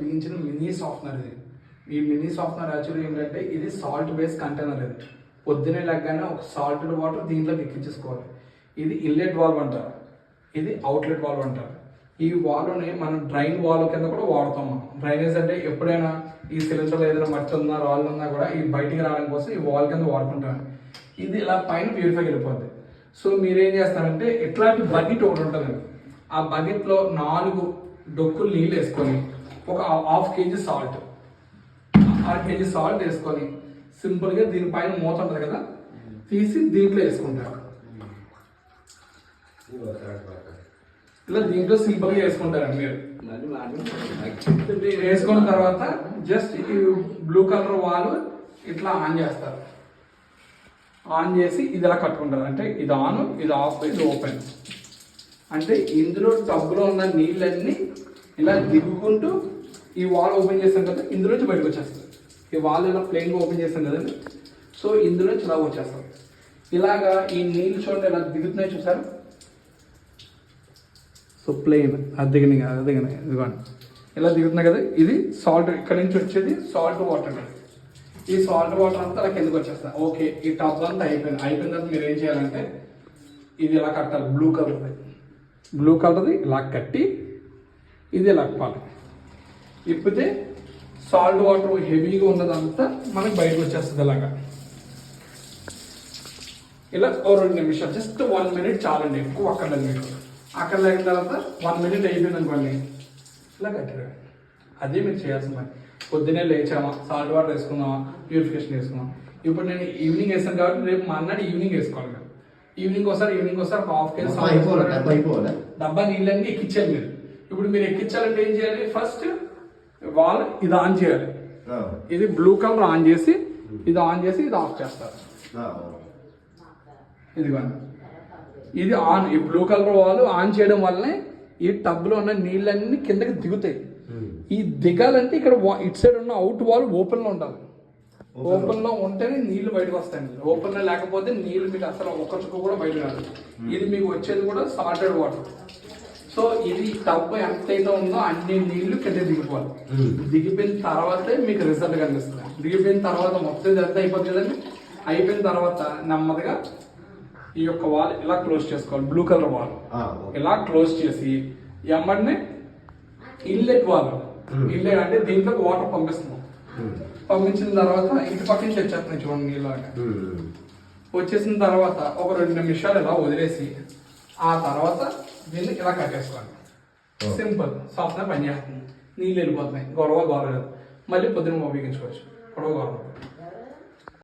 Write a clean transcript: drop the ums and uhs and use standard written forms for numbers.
బిగించిన mini softener ఇది. ఈ mini softener actually ఏంటంటే ఇది సాల్ట్ బేస్ కంటైనర్. ఇది పొద్దునే లెగ్గానే ఒక సాల్టెడ్ వాటర్ దీంట్లోకి ఎక్కించేసుకోవాలి. ఇది ఇన్లెట్ వాల్వ్ అంటారు, ఇది అవుట్లెట్ వాల్వ్ అంటారు. ఈ వాల్వ్ని మనం డ్రైన్ వాల్వ్ కింద కూడా వాడతాం. మనం డ్రైనేజ్ అంటే ఎప్పుడైనా ఈ సిలిండర్లో ఏదైనా మట్టి ఉన్నా రాళ్ళు ఉన్నా కూడా ఈ బయటికి రావడం కోసం ఈ వాల్ కింద వాడుకుంటాం. ఇది ఇలా పైన ప్యూరిఫై వెళ్ళిపోద్ది. సో మీరేం చేస్తారంటే ఇట్లాంటి బకెట్ ఒకటి ఉంటుంది. ఆ బకెట్లో 4 డొక్కులు నీళ్ళు వేసుకొని ఒక 1/2 kg సాల్ట్, 1/2 kg సాల్ట్ వేసుకొని సింపుల్గా దీనిపైన మూత ఉంటుంది కదా తీసి దీంట్లో వేసుకుంటారు. ఇలా దీంట్లో సింపుల్గా వేసుకుంటారండి మీరు. వేసుకున్న తర్వాత జస్ట్ ఈ బ్లూ కలర్ వాల్ ఇట్లా ఆన్ చేస్తారు. ఆన్ చేసి ఇది ఇలా కట్టుకుంటారు. అంటే ఇది ఆన్, ఇది ఆఫ్, ఇది ఓపెన్. అంటే ఇందులో టబ్లో ఉన్న నీళ్ళన్నీ ఇలా దిగుకుంటూ ఈ వాల్ ఓపెన్ చేస్తాం కదా ఇందులోంచి బయటకు వచ్చేస్తుంది. ఈ వాల్ ఇలా ప్లెయిన్గా ఓపెన్ చేస్తాం కదండి, సో ఇందులోంచి ఇలా వచ్చేస్తాం. ఇలాగా ఈ నీళ్ళు చూడండి ఇలా దిగుతున్నాయి చూసారు. సో ప్లెయిన్ అది దిగినాయి ఇదిగోండి ఇలా దిగుతున్నాయి కదా. ఇది సాల్ట్, ఇక్కడ నుంచి వచ్చేది సాల్ట్ వాటర్. ఈ సాల్ట్ వాటర్ అంతా అలా కిందకి వచ్చేస్తాయి. ఓకే, ఈ టబ్ అంతా అయిపోయిన తర్వాత మీరు ఏం చేయాలంటే ఇది ఇలా కట్టాలి. బ్లూ కలర్ది ఇలా కట్టి ఇది ఇలా ఇప్పాలి. ఇప్పితే సాల్ట్ వాటర్ హెవీగా ఉన్నదంతా మనకి బయటకు వచ్చేస్తుంది. ఇలాగా ఇలా 2 నిమిషాలు, జస్ట్ 1 minute చాలండి, ఎక్కువ అక్కర్లేదు మీకు. అక్కడ లేని తర్వాత 1 minute అయిపోయింది అనుకోండి, ఇలా కట్టారు. అదే మీరు చేయాల్సిన పని. పొద్దున్నే లేచామా, సాల్ట్ వాటర్ వేసుకుందామా, ప్యూరిఫికేషన్ వేసుకుందాం. ఇప్పుడు నేను ఈవినింగ్ వేసాను కాబట్టి రేపు మర్నాడు ఈవినింగ్ వేసుకోవాలి. మీరు ఈవినింగ్ ఒకసారి 1/2 kg డబ్బా నీళ్ళన్నీ ఎక్కించాలి మీరు. ఇప్పుడు మీరు ఎక్కించాలంటే ఏం చేయాలి? ఫస్ట్ వాల్ ఇది ఆన్ చేయాలి. ఇది బ్లూ కలర్ ఆన్ చేసి ఇది ఆఫ్ చేస్తారు. ఇదిగోండి ఇది ఆన్. ఈ బ్లూ కలర్ వాల్ ఆన్ చేయడం వల్లనే ఈ టబ్లో ఉన్న నీళ్ళన్నీ కిందకి దిగుతాయి. ఈ దిగాలంటే ఇక్కడ ఇటు సైడ్ ఉన్న అవుట్ వాల్ ఓపెన్లో ఉండాలి. ఓపెన్లో ఉంటేనే నీళ్లు బయటకు వస్తాయి. ఓపెన్లో లేకపోతే నీళ్ళు మీకు అసలు ఒక్క చుక్క కూడా బయట రాదు. ఇది మీకు వచ్చేది కూడా సాల్టెడ్ వాటర్. సో ఇది టబ్ ఎంతైతే ఉందో అన్ని నీళ్లు కింద దిగిపోవాలి. దిగిపోయిన తర్వాతే మీకు రిజల్ట్ కనిపిస్తుంది. దిగిపోయిన తర్వాత మొత్తం ఇదంతా అయిపోతుంది కదండి. అయిపోయిన తర్వాత నెమ్మదిగా ఈ యొక్క వాల్ ఇలా క్లోజ్ చేసుకోవాలి. బ్లూ కలర్ వాల్ ఇలా క్లోజ్ చేసి ఎమ్మడిని ఇన్లెట్ వాల్, ఇన్లెట్ అంటే దీంట్లోకి వాటర్ పంపిస్తున్నాం. పంపించిన తర్వాత ఇటు పక్క నుంచి వచ్చేస్తున్నాయి చూడండి నీళ్ళగా. వచ్చేసిన తర్వాత ఒక 2 నిమిషాలు ఇలా వదిలేసి ఆ తర్వాత దీన్ని ఇలా కట్టేసుకోండి. సింపుల్ సాఫ్ట్గా పని చేస్తుంది. నీళ్ళు వెళ్ళిపోతున్నాయి, గొడవ లేదు. మళ్ళీ పొద్దున ఉపయోగించుకోవచ్చు. గొడవ